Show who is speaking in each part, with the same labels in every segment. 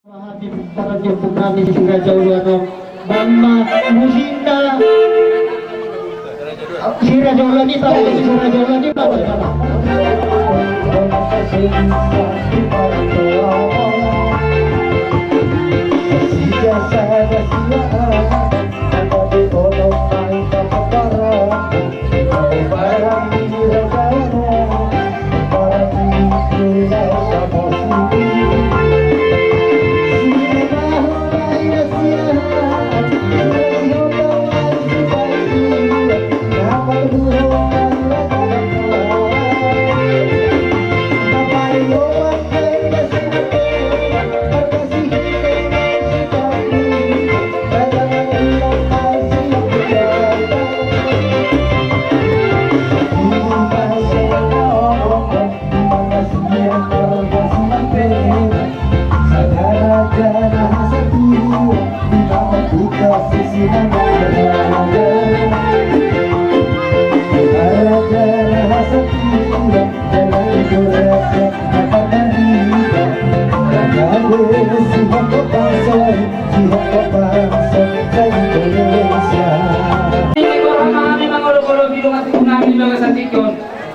Speaker 1: Habib Tarajo Pukrami Siraja Ulano Mama Musinda Siraja Ulani tahu Siraja Ulani tahu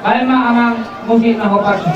Speaker 2: Alma amang mungkin aku pakai.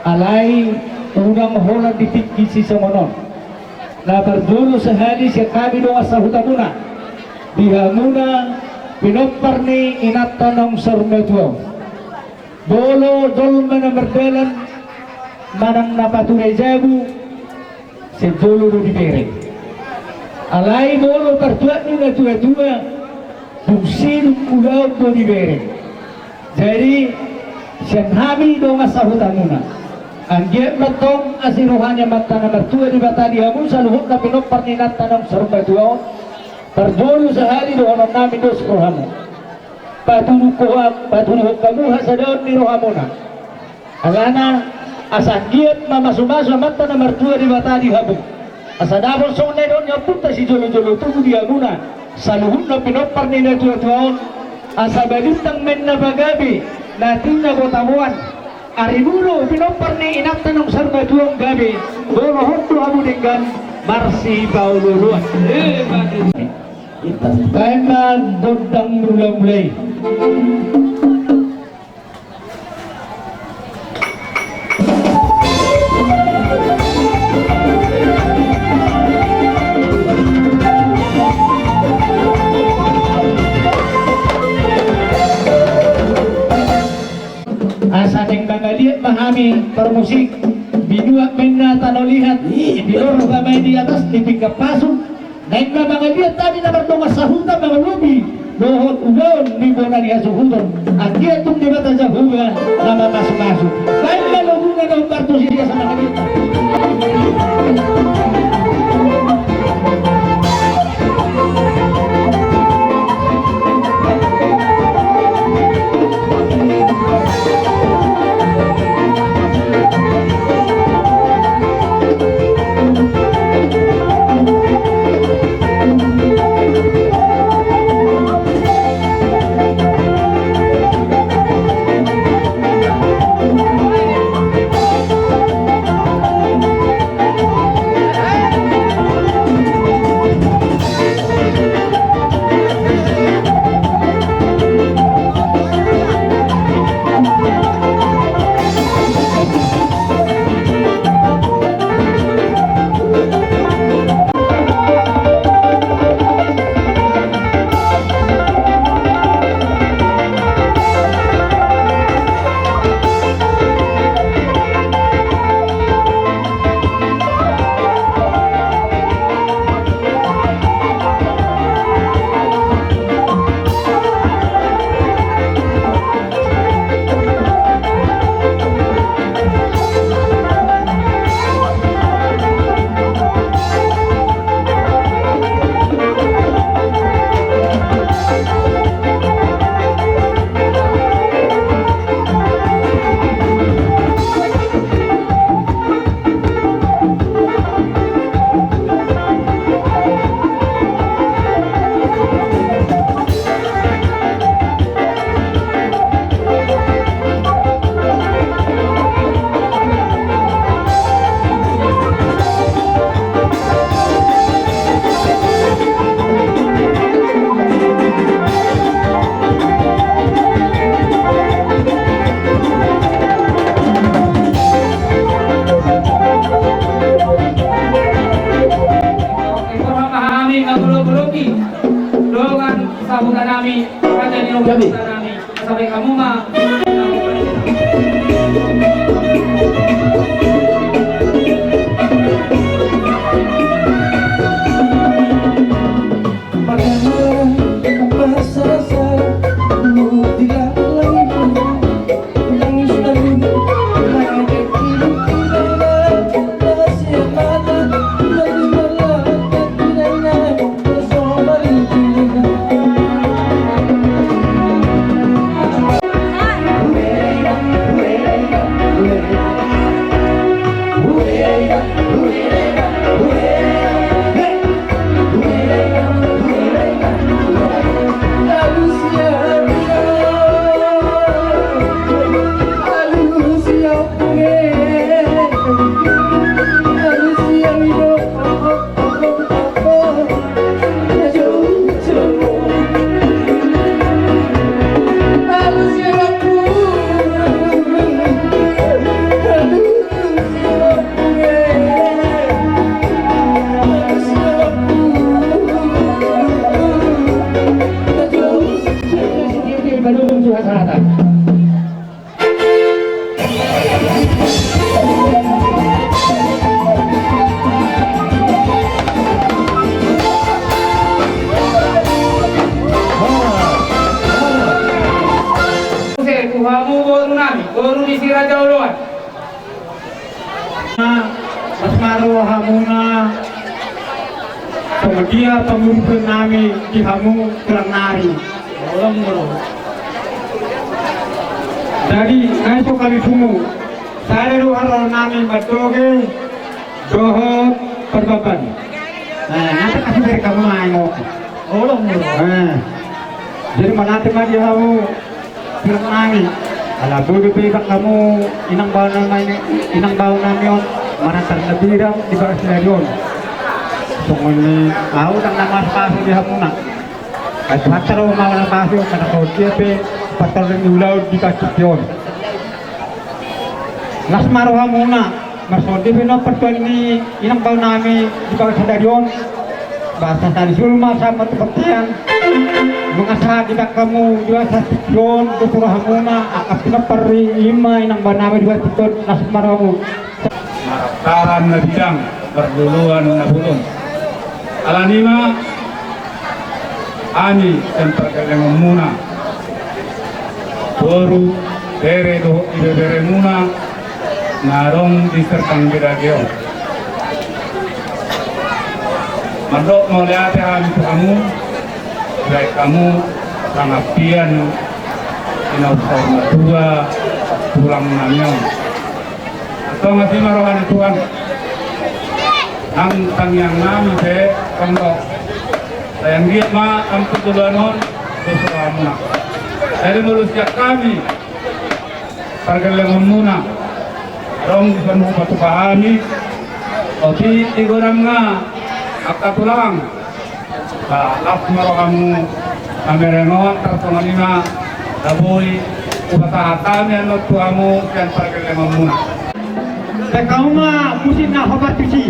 Speaker 2: Alai unang hola ditikki si semonon na berdulu sehari si kami doa sahutamuna bihamuna pinopparni inat tanong sarmetuaw bolo dolma na merdelan manang napatunay jabu si dolo do dibere alai bolo pertuat ni na tua-tua bungsin ulaw do dibere jadi senhami doa sahutamuna Anggit matong asinuhanya mata nomor 2 di batali hamun saluhut na pinopar ni natanong sarumba tuaw perjolu sehari doon namin dos rohamu patuluk kamuha sa doon ni rohamuna alana asanggiat mamasumaso mata nomor 2 di batali hamun asadabon sonay doon nga punta si jolo-jolo tugu di hamuna saluhut na pinopar ni natuatuaon asabalintang men na bagabi natin na botamuan Aribulo pinopar ni inak tanong sarba tuong gabi dolo honto amu dengan marsi baululuan kaya magdodang mulay asaning mga lihat mahami permusik bidua menna tanolihat di loro gamay di atas tipika pasok naik mga lihat tadi na bertungas sa huta mga lubi dohot ugon ni bona ni asuhudon ang diatong di bata sa huga na mamasok-masok kaya malungungan ang karto siya sa mga lihat
Speaker 3: sambutan namin, kanya nilubutan namin. Kasabay kamu nga. Guru di Raja Uluan.
Speaker 2: Mas maruha muna pemudia pemimpin nami di hamu kurang nari. Jadi ngaso kali sumu saya ruharo nami batoge dohot perbaban. Nanti kasih dari kamu ayo. Jadi malati mah di hamu kurang nari. Ala bodo pibak kamu inang bau namin yon maratar na birang di bawah stadion. Tunggu ni aku tak nama pasu di hapuna. Kasi pataro mau na pasu kana ko tipe pataro ni ulaw di stadion. Nas maruha muna. Masodi pino pertuan ni inang bau namin di bawah stadion. Bahasa tadi sulma sama tepatian. Mengasah tidak kamu dua stadion keturah muna akap pinapari lima inang bau namin dua stadion nas maruha
Speaker 4: Taran na bidang perduluan na bulong. Alanima ani dan perkelengan muna. Boru dere do ibebere muna narong disertang bidagyo. Mandok mau lihat ya kamu, baik kamu sangat pian inausah dua pulang nanyang. Atau ngasih marohan Tuhan ang yang nami te kondok sayang dia ma ang tutulanon sesuatu muna dari mulusnya kami pergelangan muna rong dipenuh batu pahami oti tigoram nga akta tulang lap marohamu kamerenon tertongan lima daboy upatahatan yang not tuamu dan pergelangan muna.
Speaker 2: Kau mah musim nak hobat cuci.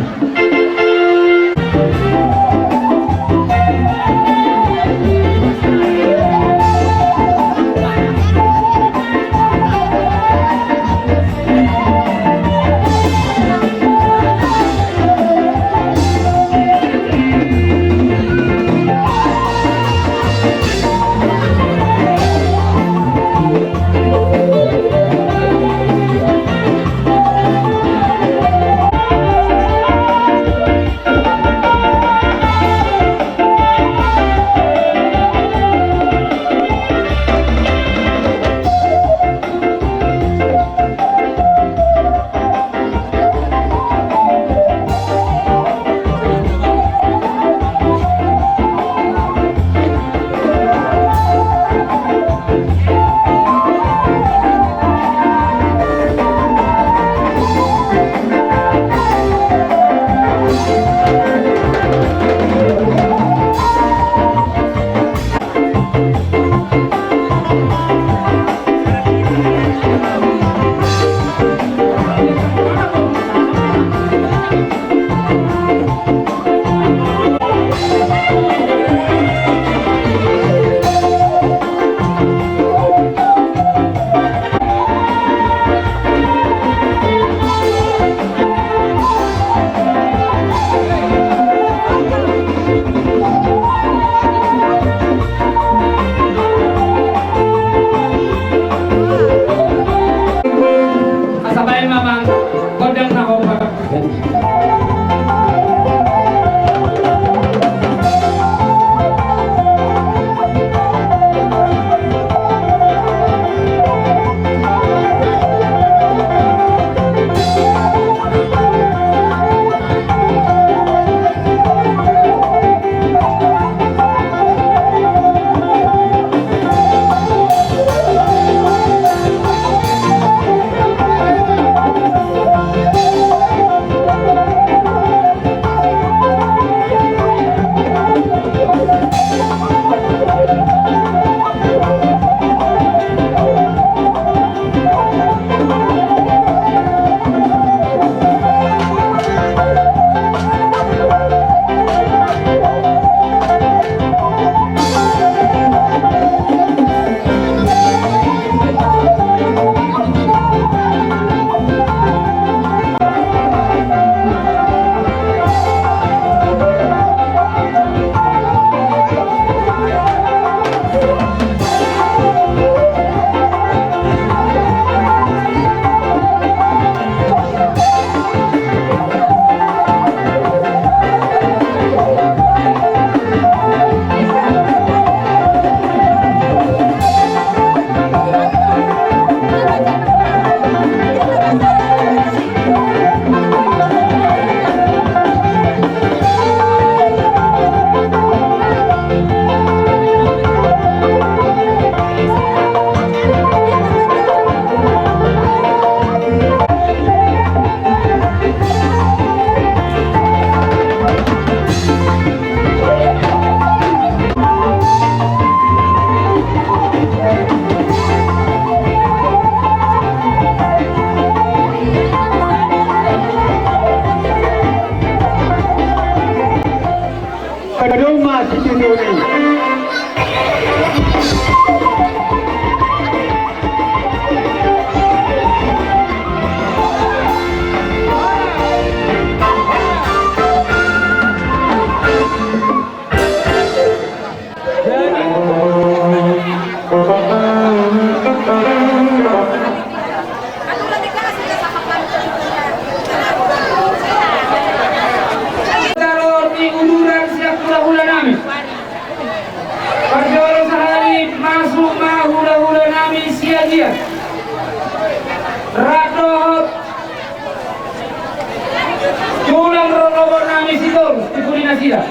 Speaker 3: sila.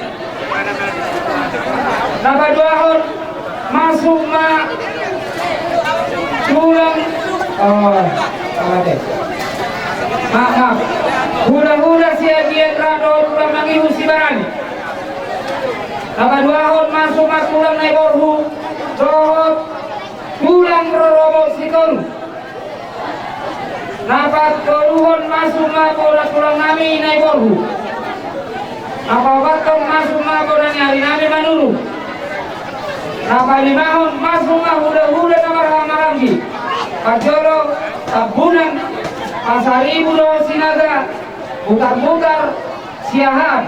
Speaker 3: Nabaduahon masuk ma tulang maaf hula-hula siya diyan rado tulang nangihu si barani. Nabaduahon masuk ma tulang na iborhu rohot tulang rorobot si koru. Nabat koruhon masuk ma bola tulang nami na iborhu. Nababatong masuk ma bola nyari nami manuru. Nabalimahon masuk ma hula-hula na marhamarahi. Pajoro tabunan pasaribu do sinaga putar-putar siahat.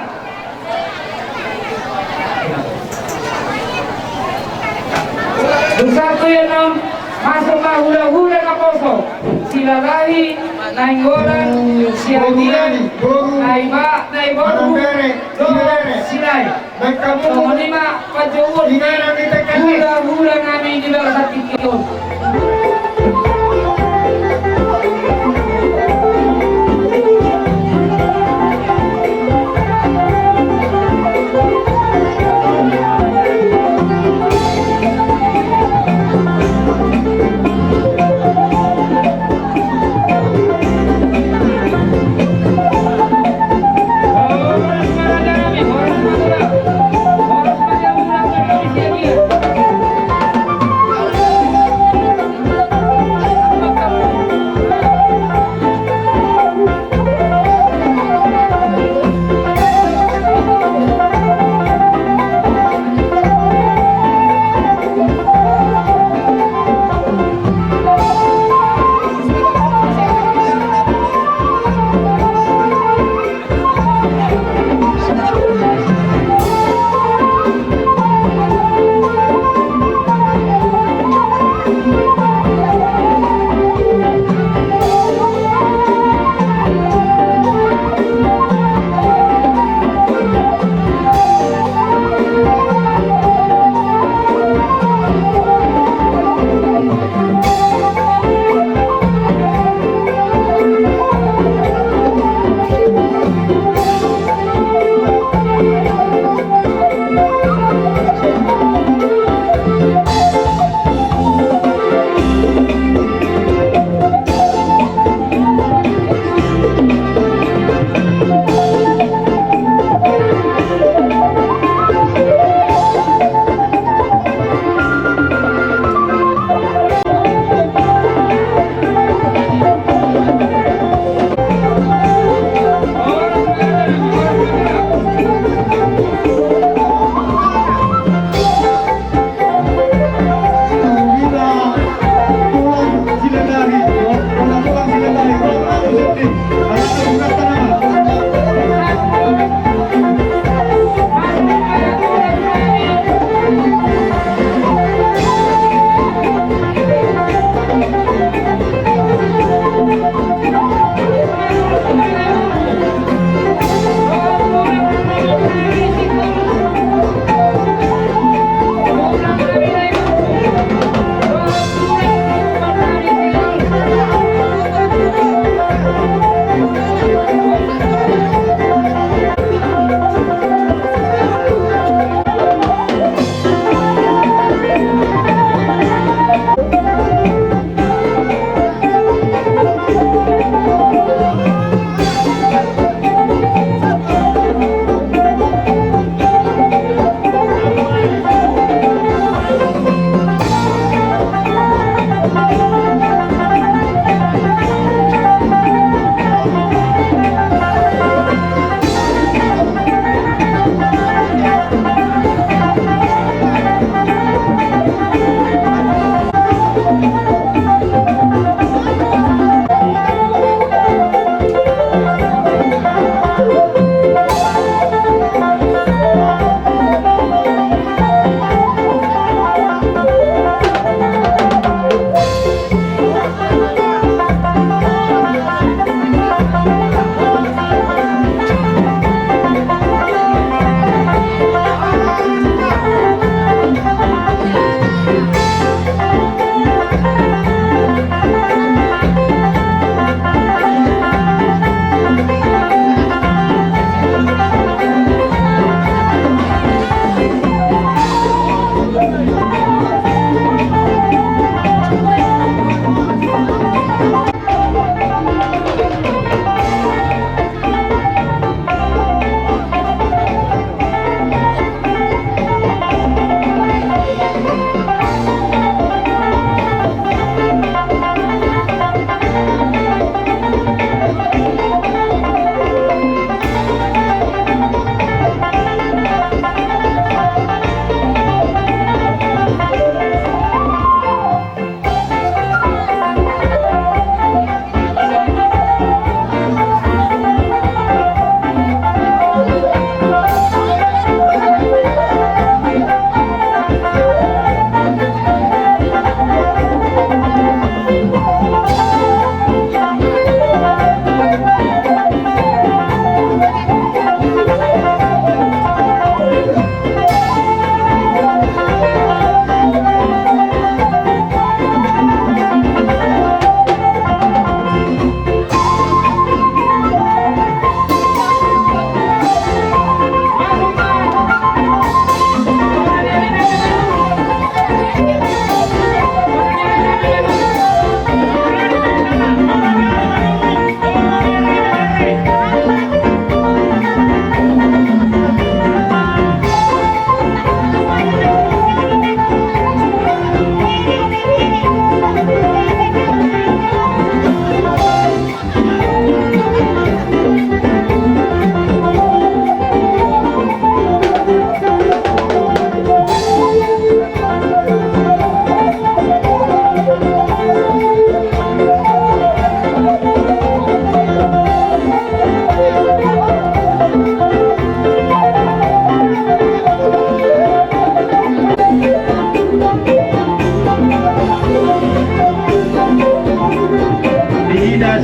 Speaker 3: Satu yang non masuk ma hula-hula na poso silalahi nainggolan siatian naiba naiboru do silai kemudian pajawur hula-hula nami di bawah sakit kion.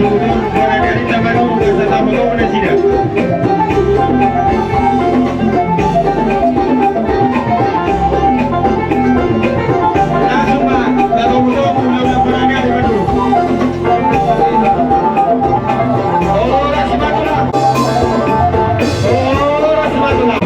Speaker 1: si Udin, barangkali tambah dulu bersama kamu sini. Langsung Pak, kalau udah barangkali dulu. Oh, rasa batulah. Oh, rasa batulah.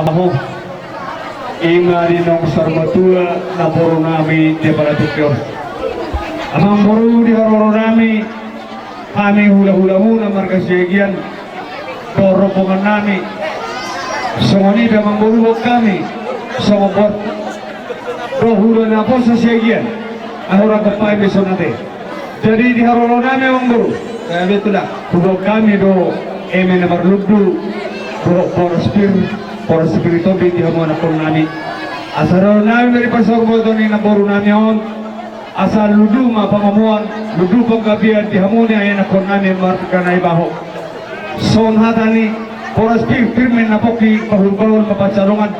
Speaker 2: baho ingari nong sarmatua na boro nami di Balatukyo. Amang boro di haroro nami kami hula-hula muna markasyagian koropongan nami songoni damang boro kami songobot rohula na po sa syagian ahura kapay beso nate. Jadi di haroro nami amang boro kaya betul lah hubog kami do eme na marludu por espirito di hamon akon nami asaro nami dari pasok boto ni naboru nami on asal ludu ma pangamuan ludu panggabian di hamon ayan akon nami martika na ibaho son hatani por espirito firme na poki bahul-bahul mapacalongan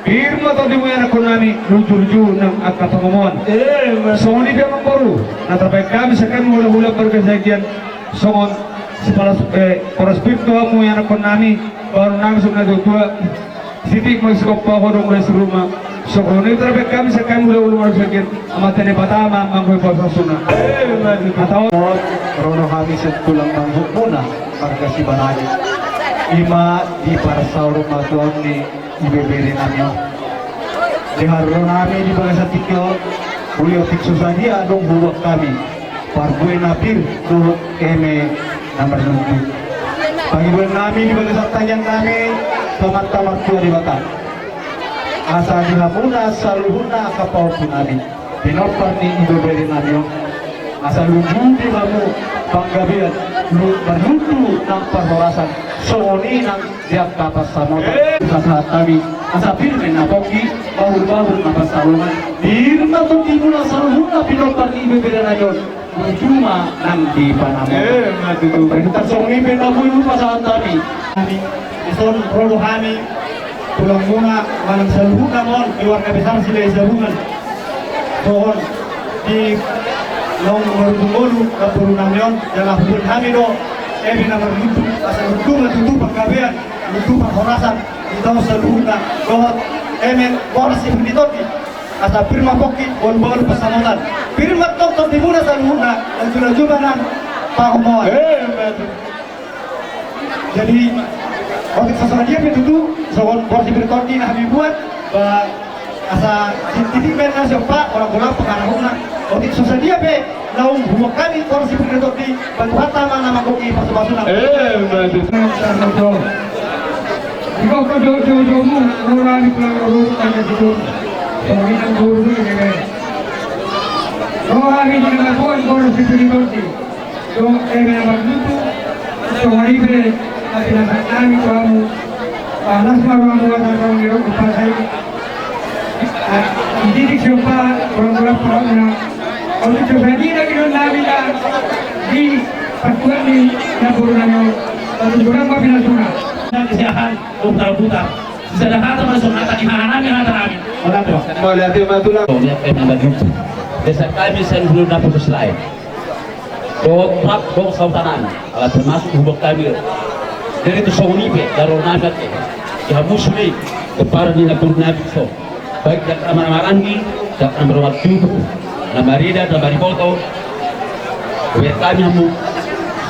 Speaker 2: firma to di mo yan akon nami luju-luju ng at kapangamuan so ni biya mamboru na terbaik kami sa kami hula-hula berkesagian songon por espirito mo yan akon nami baru nami sumna dotua sitik magsikop pa ako nung sa rumah so kung nagtrabek kami sa kami hula-hula magsagin amatane patama mangkoy pasasuna atau rono kami sa tulang manghukmuna marga si Banali ima di parasauro matuan ni ibeberi namin di haro namin di baga sa tikyo ulio tiksusadia dong buwak kami parbuay napir tuhok eme namar nunggu Panginoon namin, ibagasang tanyang namin, tamat-tamat tuwa di bata. Asa nila muna, sa luhuna, kapaw po namin. Pinopar ni ibeberi namin. Asa luhudi mo, panggabian, manuto ng parhorasan, sooni ng diyak kapas sa motor. Sa saat kami, asa firme na poki, bahul-bahul na pasalungan. Dirma to di mula sa luhuna, pinopar ni ibeberi namin. Cuma nanti panamo. Matutu. Kita songi penabuyu pasahan kami. Kami ison rodo kami pulang muna malam seluruh mon keluarga besar sila seluruhan. Pohon di long bertunggu kapuru namion dalam hubungan kami do. Ebi nama lutu asal lutu matutu panggabean lutu panghorasan itu seluruhan. Dohot emen boras seperti itu. Asa firma poki bol-bol pasamutan firma tok di muna sa luhuna ang jula-jula ng pangumawan jadi waktu sasaran dia pintu sawon porsi bertorti na kami buat asa titik ben na siapa orang-orang pengarahuna waktu sasaran dia be laung buwak kami porsi bertorti bantu hata mana makoki pasu-pasuna
Speaker 3: Ikaw ka jauh-jauh mo, murani pulang rohut kanya dito. Panginoon guru ni kaya. Rohani jangan buat guru spirituality. So, kaya magluto. So, libre na pinakatami ko mo. Alas marunong mga tatawang niro kupasay. Hindi siya pa kurang-kurang na. Kung ito hindi na ganoon namin na di patuan ni naburo na nyo. Kurang mapinasuna.
Speaker 5: Kesiahan putar-putar bisa ada kata masuk kata di mana namin kata namin
Speaker 2: Wala po. Wala di matulang.
Speaker 5: dia memang begitu desa kami sen belum dapat selain do trap do sautanan alat termasuk hubung kami dari itu soni pe daro nagat ya musli kepara di napur nabi so baik dak amar-amaran ni dak amar waktu na marida na mariboto biar kami hamu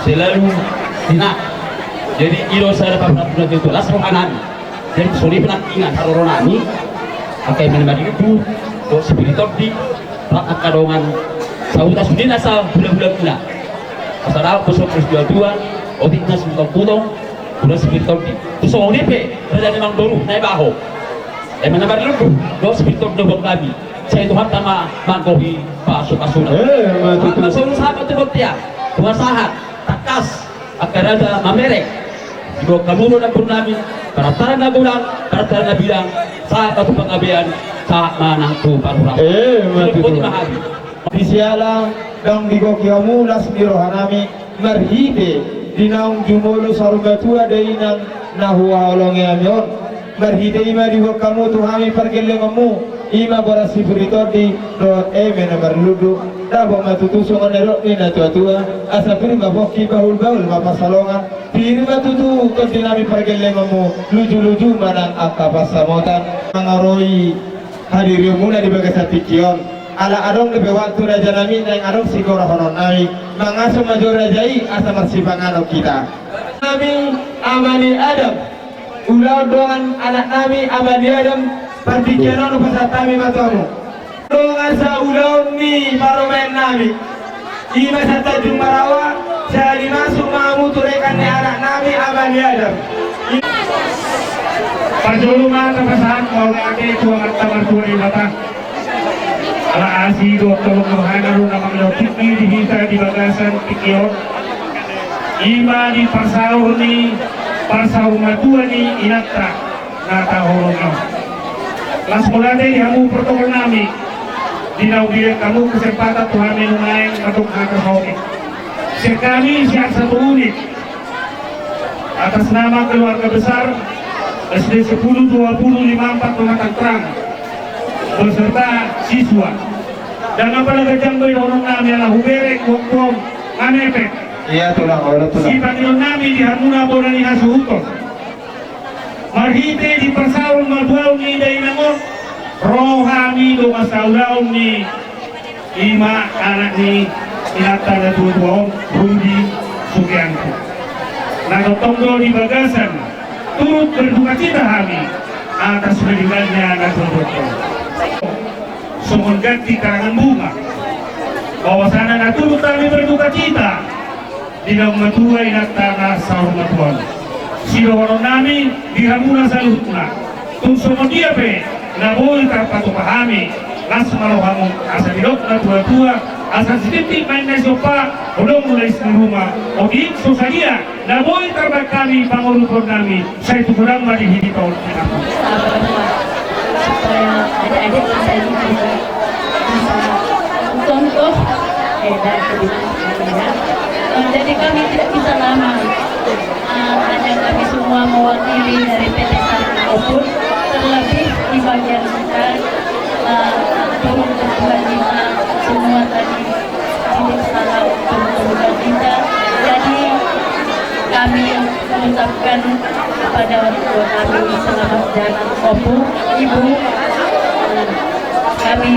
Speaker 5: selalu tidak jadi ilo saya dapat itu las rohanan jadi suri penakingan haroronani akai menemani itu do spiritual di rak kadongan sauta sudin asal bulan-bulan kena asal aku sopres dua otik nas putong bulan spiritual di so ni pe raja memang doru naik baho menemani lu do spiritual do kami saya Tuhan tama mangkohi pasuk-pasuna masuk sahabat itu dia Tuhan sahat takas akan ada mamerek jika kamu nak purnami peraturan na bulan peraturan na bilang saat aku pengabian saat manang tu parurang
Speaker 2: matutu. Disiala dang digo kiamu las birohanami marhide dinaung jumolo sarugatua deinang nahua olonge amyon marhide ima digo kamu tuhami pergelemamu ima borasi beritordi do na berludu dabo matutu songan ero ina tua-tua asa prima boki bahul-bahul mapasalongan pirma tutu kontinami pergelemamu luju-luju manang akapasamotan mangaroi hadiri muna di bagas tikion ala adong lebih waktu raja nami nang adong sikora honon nami mangaso majo rajai asa marsipangan kita nami amani adam
Speaker 3: ulau doang anak nami abadi Adam perpikiran pasal kami matamu doang sa ulau ni paromen nami ima sata jumarawa saya masuk mamu turekan ni anak nami abadi Adam
Speaker 4: Pajulungan kepesan mau lagi tuangan tamar tuan mata. Ala asi dokter Tuhan aru nama melotik di kita di bagasan pikiot. Ima di parsahur ni parsahur matua ni inata nata horongno. Las mulai di hamu protokol nami. Dinau dia kamu kesempatan Tuhan menunai untuk kata hoki. Sekali siap satu unit atas nama keluarga besar SD 10, 20, 54 Pematang Terang beserta siswa dan apalagi jangkau orang nami adalah huberek wong nganepek
Speaker 3: iya tulang
Speaker 4: si pangilon nami di Harmuna Bodan ni Hasuhuton marhite di persawon malbuaw ni day namon rohami do masawlaw ni ima anak ni inata na tuwon Rudy Sugianto nagotongdo di bagasan turut berduka cita kami atas meninggalnya Natul Dokter. Sumon ganti karangan bunga. Bahwasana Natul kami berduka cita di dalam matuai natana sahur matuan. Sidohoro nami dihamuna saluhutna. Tung sumon dia pe naboy karpatu pahami. Las malohamu asa didok na tua-tua asa sedikit main nasopa belum mulai rumah odik susadia naboy terbak kami pangurupur nami saya itu kurang mari hidup tahun
Speaker 6: supaya adik-adik bisa contoh dari kebijakan. Jadi kami tidak bisa lama hanya kami semua mewakili dari PT Sarana Opun terlebih di bagian kita turun kebutuhan kita semua tadi tidak salah kebutuhan kita. Jadi kami mengucapkan kepada orang tua kami selamat jalan Opun Ibu. Kami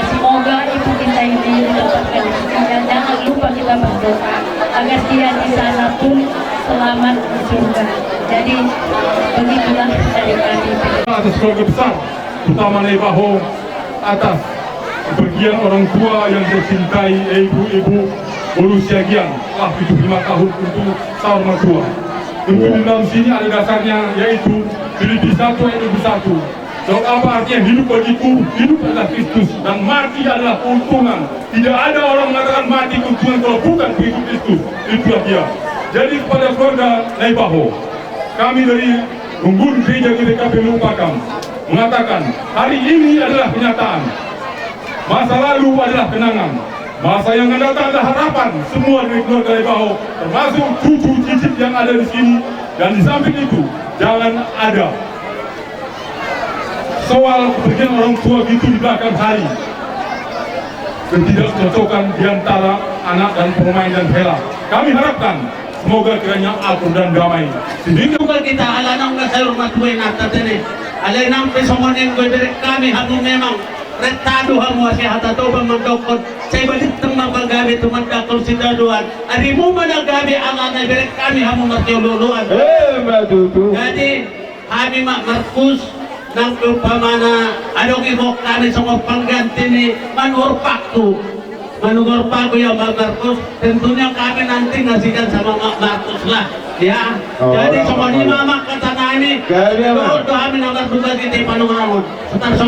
Speaker 6: semoga ibu kita ini mendapatkan dan jangan lupa kita berdoa agar dia di sana pun selamat di surga. Jadi begitulah dari kami.
Speaker 4: Atas keluarga besar utama Naibaho atas kepergian orang tua yang tercintai ibu-ibu berusia gian telah 75 tahun untuk sahur matua. Untuk di dalam sini ada dasarnya yaitu Filipi 1 ayat 21. So, apa artinya hidup bagiku? Hidup adalah Kristus dan mati adalah keuntungan. Tidak ada orang mengatakan mati keuntungan kalau bukan begitu Kristus. Itulah dia. Jadi kepada keluarga Naibaho, kami dari Unggun Gereja GBKP Lupakam mengatakan hari ini adalah kenyataan. Masa lalu adalah kenangan. Masa yang akan datang adalah harapan semua dari keluarga Naibaho, termasuk cucu cicit yang ada di sini. Dan di samping itu jangan ada soal kepergian orang tua gitu di belakang hari. Ketidakcocokan di antara anak dan pemain dan Hela. Kami harapkan semoga kiranya akur dan damai. Sehingga
Speaker 7: kita alanang na sa rumah tuwe natatene. Alanang pesomonin ko direk kami hamu memang retado hamu asya hatato pamandokot. Sa ibalik ng mapagabi tumandakol si daduan. Ari mo managabi ang anay direk kami hamu matiululuan. Jadi kami Markus nang upamana anong ibok kami sa mga pangganti ni Manurpak to Manurpak ko yung mga Marcos tentunya kami nanti nasikan sa mga Marcos lah ya jadi semua ni mama kata nani doon kami nang nagduga dito panungamon setar sa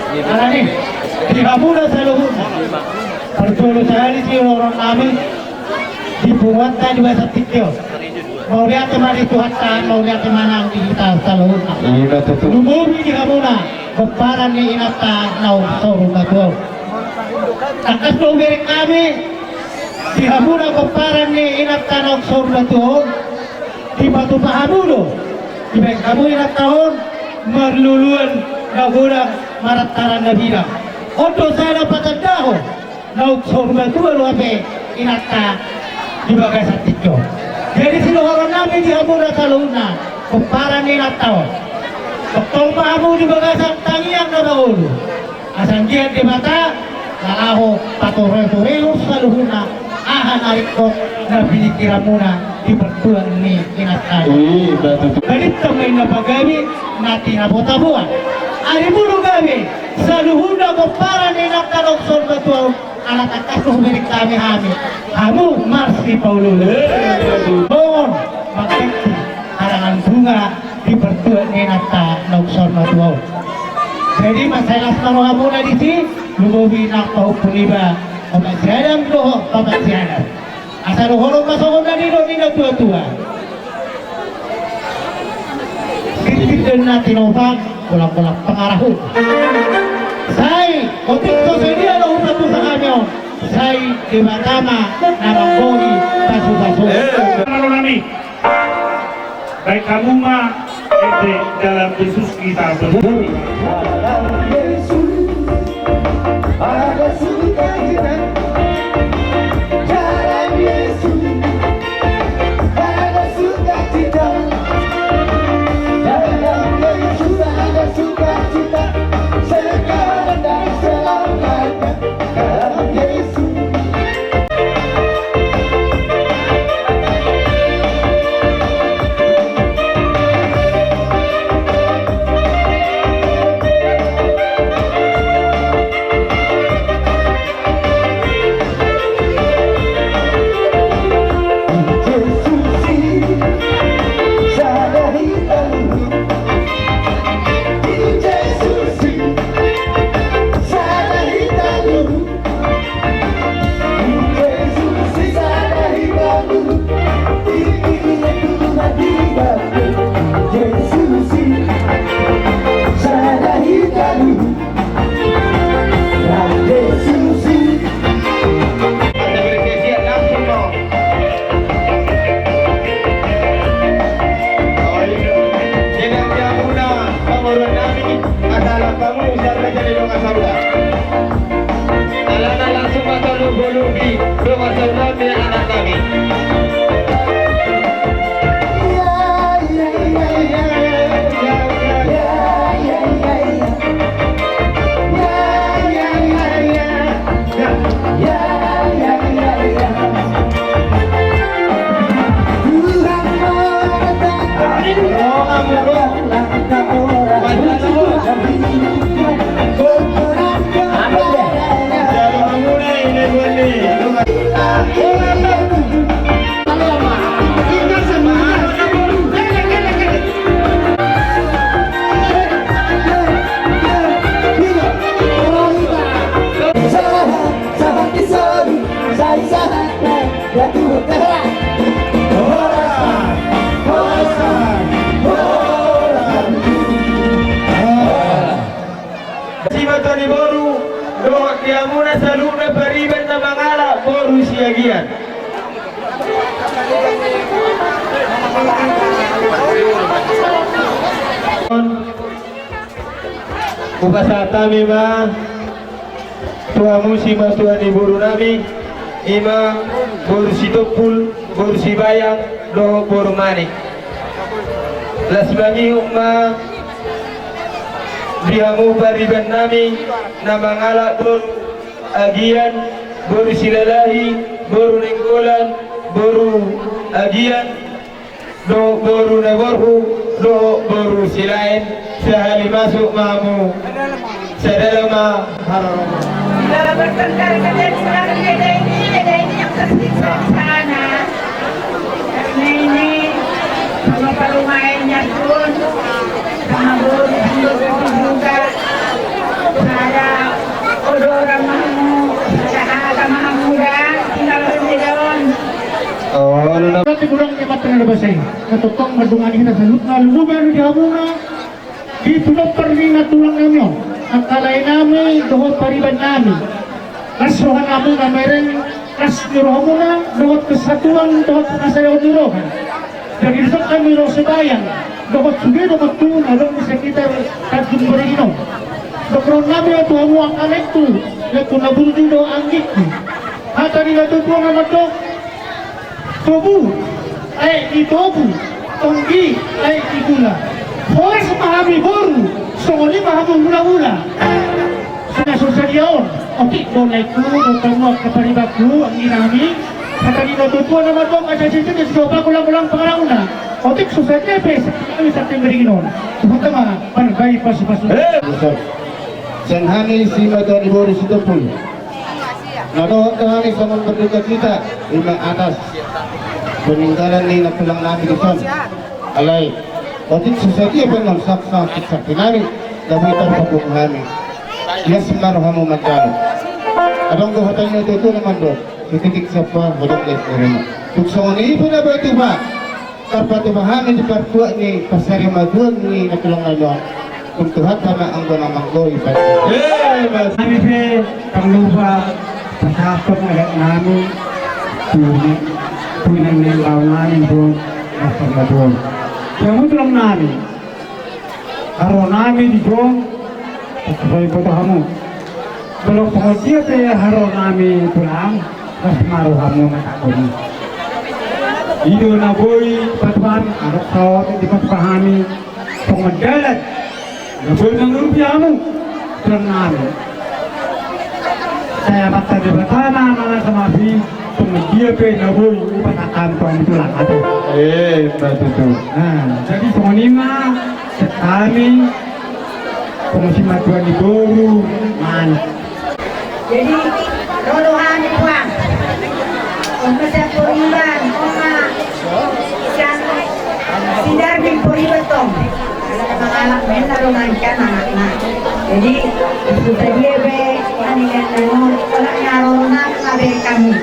Speaker 2: Ini di Hamuna Saluhun perjulu sehari si orang kami dibuatkan di Basat Tikyo. Mau lihat kemana Tuhan mau lihat kemana di kita Saluhun. Lumumi di Hamuna keparan ni inata nau sorong katuaw. Takas lumiri kami di Hamuna keparan ni inata nau sorong katuaw. Di Batu Pahamuno di baik kamu inatahon merluluan nagulang marataran na bilang. Oto sana patandaho nauk sorba tuwa luape inata di Bagasan Tikyo. Jadi sinuharan namin di Hamuna Saluhuna kumparan inatahon. Betul pahamu di Bagasan tangiang na naulo. Asang diyan di mata naaho paturetureus Saluhuna ahan arik ko na pinikira muna di pertuan ni inatan. Ganito may napagawi na tinabot-abuan. Ari mo gabi sa luhuna ko para ni nagtanong sorbatuaw anak atas ko humirik kami hami. Hamu Marsi Paulo. Bongon magkakti harangan bunga di pertuan ni nagtanong sorbatuaw. Jadi masalah naruha muna di sini lumobi na paupuliba pamasyadang doho pamasyadang asa ruhorong masokon na nino tua-tua sitin na tinopag kulang-kulang pangaraho say otik ko sa dia na upat sa kamyon say di matama na manggogi pasu-pasu
Speaker 8: Kalau nami baik kamu mah dalam Yesus kita berdiri.
Speaker 1: Ada sukacita jalan Yesus, ada sukacita jalan Yesus, ada sukacita sekarang dan selamanya dalam Yesus.
Speaker 3: Upasa tami ma tua musima tua ni buru nami ima boru sitopul boru sibayang do boru manik lasbangi umma dihamu pariban nami namangala don agian boru silalahi boru nenggolan boru agian do boru neborhu do boru silain sehari masuk mamu sedalama haram.
Speaker 6: Bila bertengkar dengan saudara beda ini yang tersiksa di sana. Karena ini sama palumainnya pun sama guru juga saya orang mahu saya agak maha muda tinggal di daun.
Speaker 3: Oh, nuna.
Speaker 2: Tapi kurang cepat dengan bahasa ini. Ketutong madungan ini salut na luluban di hamuna. Di tulog perli na tulang namin. Ang kalay namin, dohot pariban namin. Kasuhan namin na mayroon kasnirohan mo na, dohot kesatuan, dohot kasayaw nirohan. Jadi isang kami ro sebayan, dohot sugi, dohot tuun, alam mo sa kita kadun berino. Dokron namin ito mo ang kalektu, yato nabuldi do ang gitni. Hata nila ito po naman ito, tubu, ay itobu, tonggi, ay igula. Horas mahami boru, songoli mahami hula-hula. Sinasusaryaon, oke, donaiku, dotamu kaparibaku, ang inami, Kata di natutuan naman po, kasi siya kasi sopa ko lang pangaraon na. Otik, susay niya, pres. Kami sa ating beriginon. Sumunta mga panagay pas-pas.
Speaker 1: Senhani si Madon Ibu Risitopul. Nadoon kami sa mga berduka kita, imang atas. Peninggalan ni natulang namin ito. Alay, otik susay pa ng sakit namin. Dabitan pa po kami. Yes, marohamu magkano. Adong guhatan nyo ito naman doon. Sititik sa pa, walang les na rin. Tuksong ni ipo na ba ito ba? Kapatumahamin di partua ni pasari madun ni natulang ano. Kung tuhat ka na ang ganang manggo, ipat.
Speaker 2: Kami pe, kang lupa, pasapot na namin, tunang nilaw namin doon, nasag na doon. Kaya mo lang namin, araw namin di doon, pagkasay po tayo mo. Kalau pengajian saya harus kami pulang, terus maruham mengatakan. Itu naboy patuan, harus tahu dipahami pengedalan. Naboy mengurpiamu, terang saya baca di batana mana samabi pengajian pe naboy upatakan tuan pulang atau.
Speaker 1: Betul.
Speaker 2: Nah, jadi pengenima sekali pengusimat tuan di boru man.
Speaker 9: Jadi rodohan puang Umasa puriban Oma Sian Sidar bin puribatong Mengalak men narumankan anak-anak. Jadi itu tadi be Kanikan nanon Kalau nyaronan ngabe kami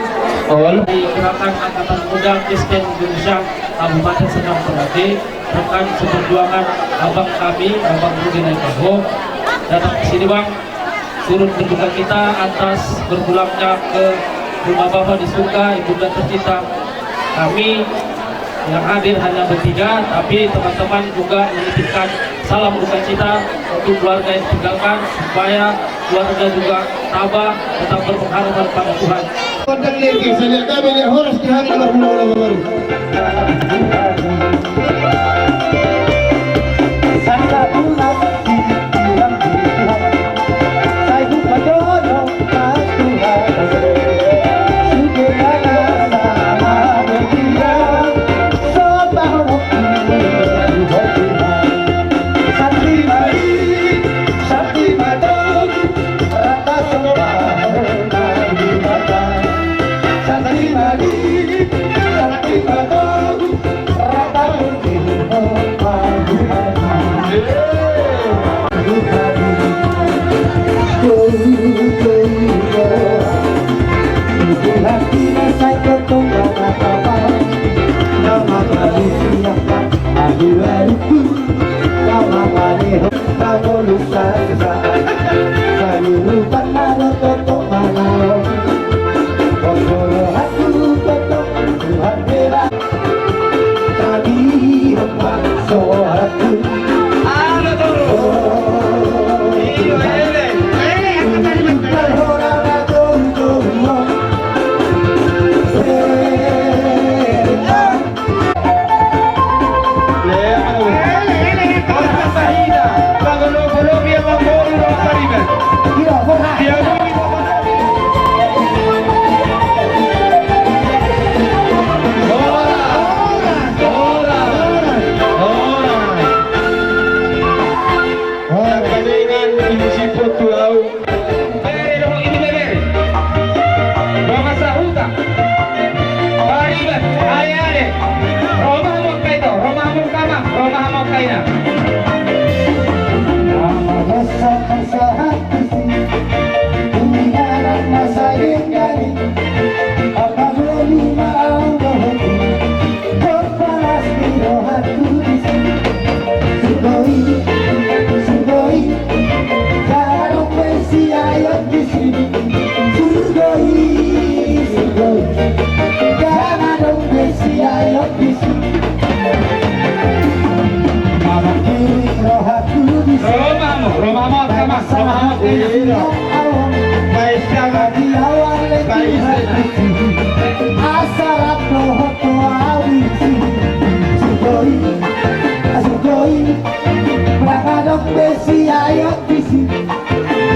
Speaker 5: Gerakan Angkatan Muda Kristen Indonesia Kabupaten Serdang Bedakai rekan seperjuangan abang kami, Abang Rudi Naikaho datang ke sini bang, turut berduka kita atas berpulangnya ke rumah Bapak di Suka, ibunda tercinta kami yang hadir hanya bertiga, tapi teman-teman juga menitipkan salam duka cita untuk keluarga yang ditinggalkan supaya keluarga juga tabah tetap berpengharapan pada Tuhan.
Speaker 1: Konten lagi, saya lihat kami lihat horas di hari baru.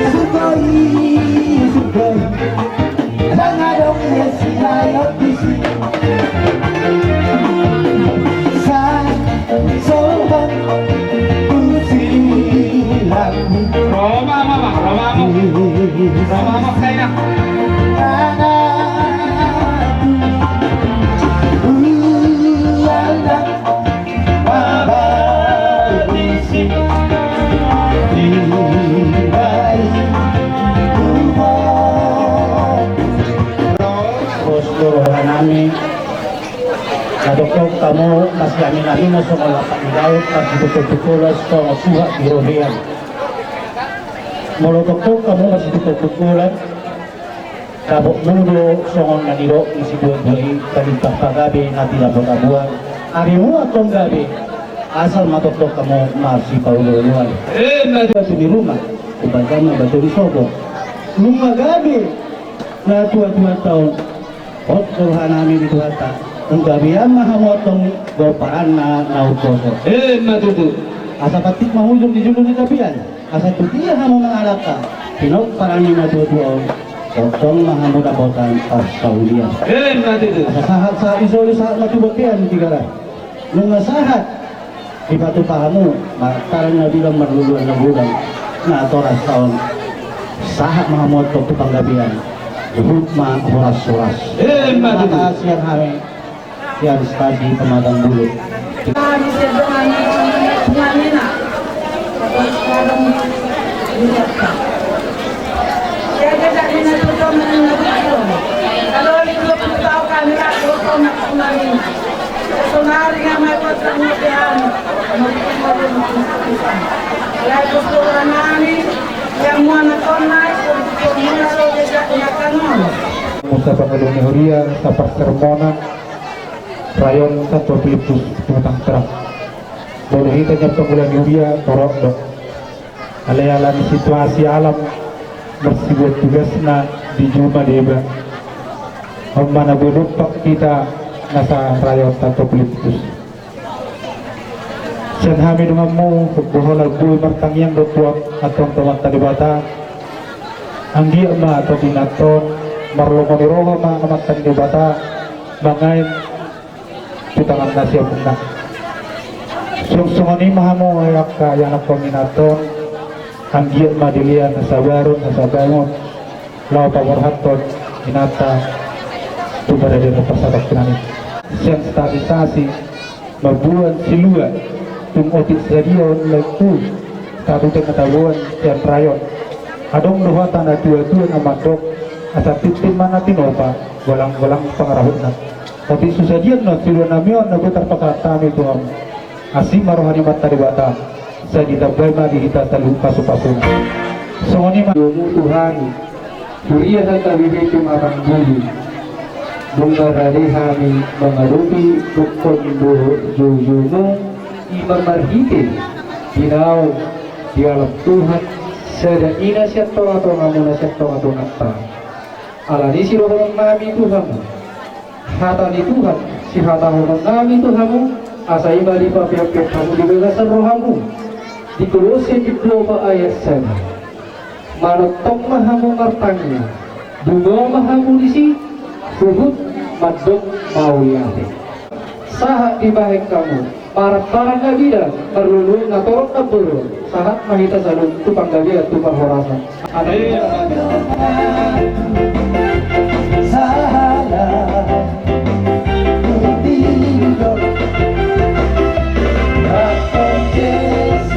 Speaker 1: Sugoi,
Speaker 2: nami nadokog kamu masih amin na sa mga pangidayot at ditututukulas sa mga suha birohiyan. Molotokog kamu masih ditutukulan kabok mundo sa mga naniro isibuan doi kalintang pagabi na tinabot-abuan. Ari mo atong gabi asal matokok kamu masih paululuan. Batu di rumah, kebanyakan batu di sobo. Lumah gabi na tua-tua tahun. Otong hanami di tuata. Ang gabi ang mahamotong gopaan na nautoso. Matutu. Asa patik mahujong di julong ni gabian. Asa tutia hamo ng alaka. Pinok parami matutuaw. Otong mahamudakotan pasaulian. Matutu. Asa sahat sa isolo sa matubatian tigara. Nung nasahat ibatu pahamu, makaran na bilang marluluan ng bulan na atoras taon sahat mga moto panggabihan hukma horas-horas mata siang hari siang stadi pemadang bulu
Speaker 9: Kami sedang mengamina sekarang dilakukan. Saya tidak menentukan menentukan. Kalau 20 tahun kami aku nak mengamina. Sonari nga may pagkamulihan, magpapalun ang kapisan. Kaya gusto ka namin, yang mga natonay, kung muna rin niya kanon.
Speaker 2: Mustafa Kaluni Huria, sa Sermonan, Rayon Santo Filipus, Tumatang Terang. Boluhita niya Panggulan Huria, Torokdo. Alayalan situasi alam, bersibut tugas na di Juma Deba. Ang manabudok pak kita nasa rayon Santo Filipus. Siyan kami dengan mo, buhol agbuy martangyang dotuak atong tamat talibata. Ang di ma atau binaton, marlomoniroha ma amat talibata, bangain tutangan na siya muna. Sungsungani mahamo ayak ka yang panginaton, ang di ma dilian nasa baron, nasa bangon, lau pawarhaton, inata, tubara din ang pasadak pinanit. Siyang stabilisasi mabuan siluan tumotit sa diyon lagpo tatutang natawan siyang rayon adong luhatan na tuwa-tuwa na mandok asa titin man na tinopa walang pangarahot na otit susadian na siluan namiyon nagutar pakatami tuwang asim marohani mataribata sa ditabay madihita sa paso-paso na so ni Tuhani Huria sa tabibig tumatang buli mengarari kami mengarupi tukon buho jujunung imam marhitin dinau di alam Tuhan sedang ina siyato atau ngamuna siyato atau nakta alani si rohong nami Tuhanmu hata di Tuhan si hata rohong nami Tuhanmu asa ibadi papiapit kamu di bagasan rohamu di Kolose 2 ayat 7 manotong mahamu martangnya dungo mahamu disi suhud madok mauliyate sahat di bahek kamu parang gabidan perlulu ngatorok kaburu sahat mahita salun tupang gabidan tupang horasan ada
Speaker 10: Tuhan, Yesus,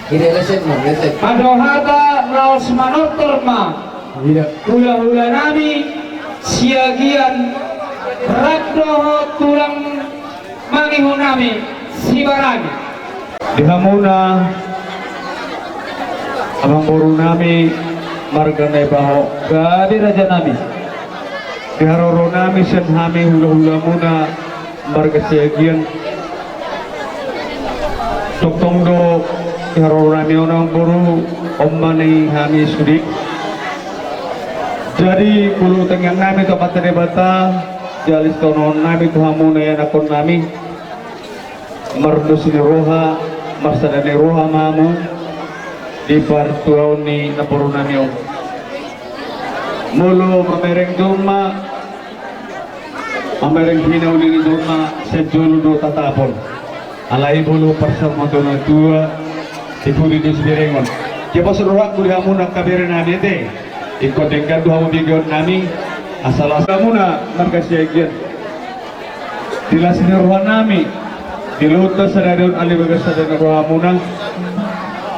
Speaker 2: Madohata raos manotorma hula-hula nami siagian rakdoho tulang mangihunami sibaragi dihamuna abang buru nami marganay baho gadi raja nami diharoro nami senhami hula-hula muna marga siagian tuktong do diharoro nami onang buru ommani hami sudik jadi bulu tengyang nami tempat bata jalis tonon nami tuhamuna yan akon nami mardus ni roha marsada ni roha mamu di partuaw ni napuro nami o mulu mamereng duma mamereng hinauli ni duma sa julu do tatapon alay bulu parsama do na tua ipuri do sibirengon kaya pasuruhak kuri hamuna kabiri nami ite ikut dengan dua mobil nami asal muna markasyagian dilasini rohan nami dilutas sadadun alibagas sadadun rohan muna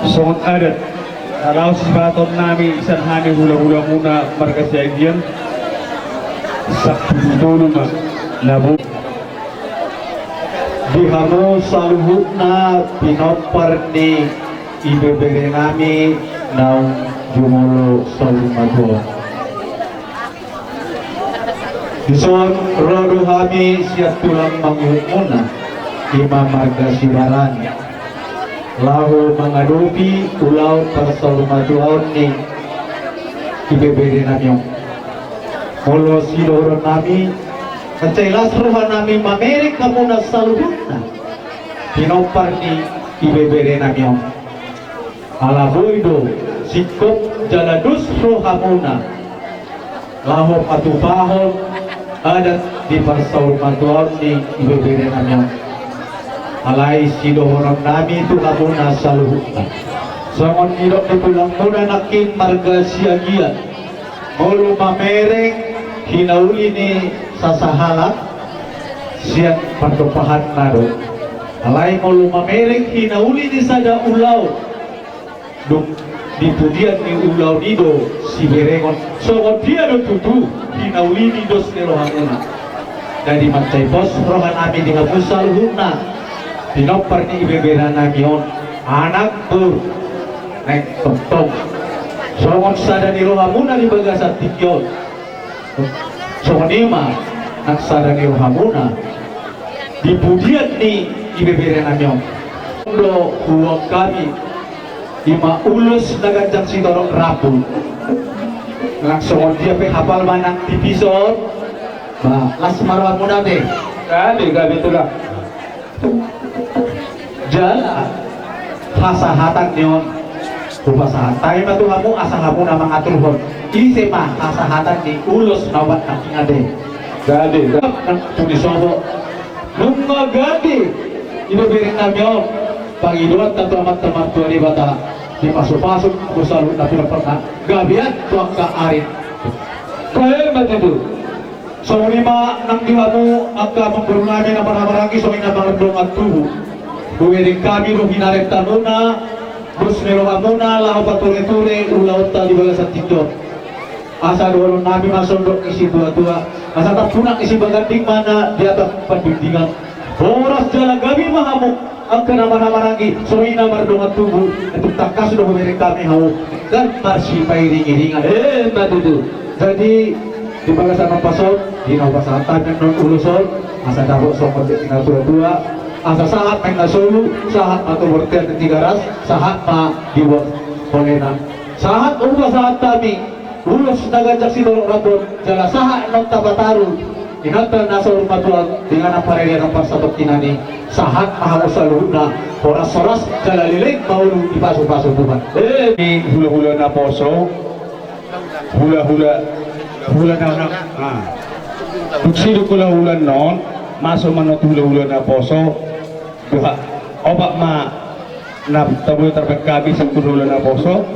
Speaker 2: songot adat kalau sibaton nami isan hani hula-hula muna markasyagian sakti dulu ma labu dihamu saluhutna pinoparni ibebere nami naung jumolo salumago dison rodo hami siap tulang mangyumuna ima marga sibaran lahu mengadupi ulau persalumaduon ni ibebere namyong molo sidoron nami kecailas rohan nami mamerik kamuna saluhutna pinopar ni ibebere namyong ala boido sikop jaladus rohamuna laho patubahon adat di parsaul matuan ni ibebere namyong alay sidohorang nami itu kamuna saluhutna sangon irok di pulang muna nakin marga siagian mulu mamereng hinauli ni sasahala siang pantupahan nado alay mulu mamereng hinauli ni sada ulau duk dipudian ni ulau nido si berengon so dia do tutu hinauli ni dos ni rohanuna dari mancai pos rohan nami di hapusal huna pinopar ni ibebera namion anak tur nek tong so sada ni rohamuna di bagasat tikyon so nima nak sada ni rohamuna dipudian ni ibebera namion do huwag kami ima ulus nagajak si torong rapul langsung dia pe hafal manang divisor ba las marwa muna deh gabi tuh lah jala hasahatan nyon kupasahan tayo matu kamu asal kamu nama ngatur hon isi mah hasahatan di ulus nawat naking ade gabi nang tunisobo nunga gabi ibu biring namyo Pangiduan tanto amat teman tua di bata dipasuk-pasuk aku selalu tapi pernah gabian tuang ka arit kaya bat itu so lima nang diwamu angka memperunami nama-nama lagi so ina mangerdongat tubuh buweding kami ro hinaret tanuna bus nero amuna lahu pature-ture ulau tali bagasan tikdor asa doon nabi masondok isi tua-tua asa tapunak isi baganding mana di atas pandindingan boras jala gabi mahamuk angka nama-nama lagi soina mardongat tubuh itu takas sudah memberi kami hau dan marsi pairing-iringan mbak itu jadi di bagasan mapasot di napasatan yang non ulusol asa dabok sokot di tinggal tua-tua asa sahat main nasolu sahat atau bertian di 300 sahat ma dibuat polena sahat ubah sahat kami ulus nagajak si dorong rabon jala sahat non tabataru inatan nasol matual dengan apa raya nomor sabot kinani sahat mahamu saluna horas-horas jalalilik maulu dipasuk-pasuk tuhan ini hula-hula na poso hula-hula na tuksido hula-hula non masuk manot hula-hula na poso duha obak ma na tabuyo terbengkabi sa hula na poso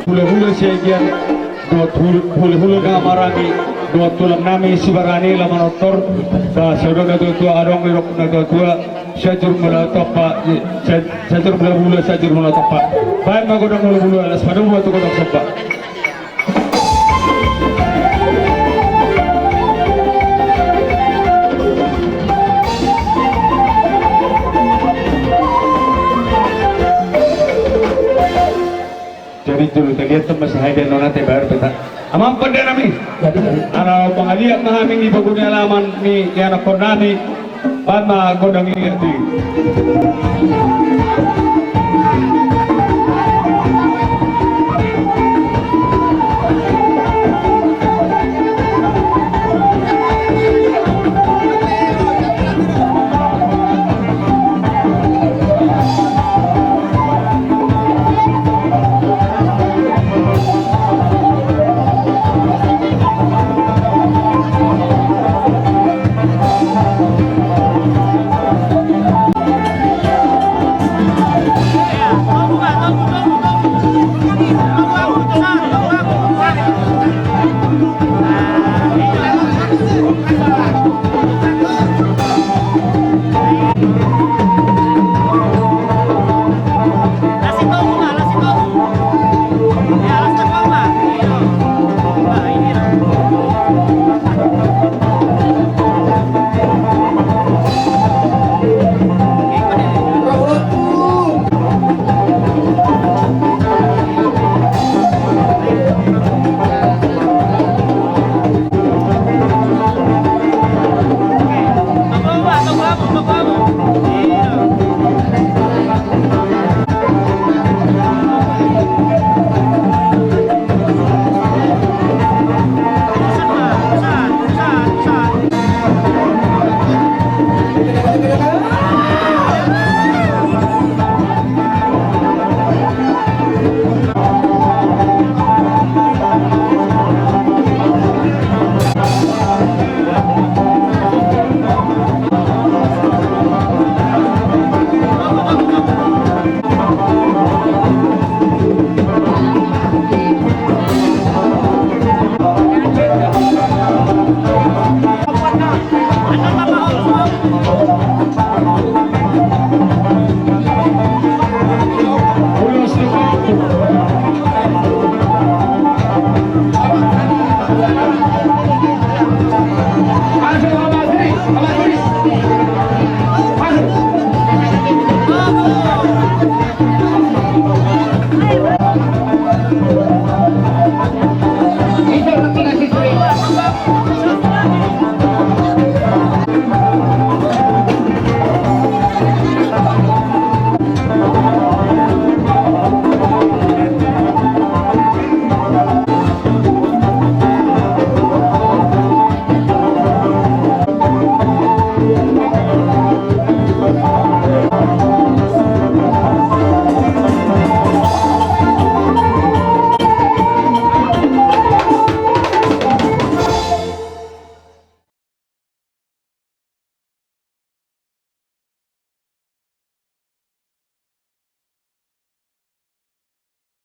Speaker 2: hula-hula siya yan hula-hula na marami dua tulang nami sibarani laman otor da saudara na tua adong lirok na tua syajur mula topa syajur mula bulu syajur mula topa baik magodang mula bulu alas pada buat kodok sebab jadi dulu terlihat teman sahaya nona tebar peta amam pada nami ara pangaliak mahaming di bagunya alaman ni yana kornani Pama godang ini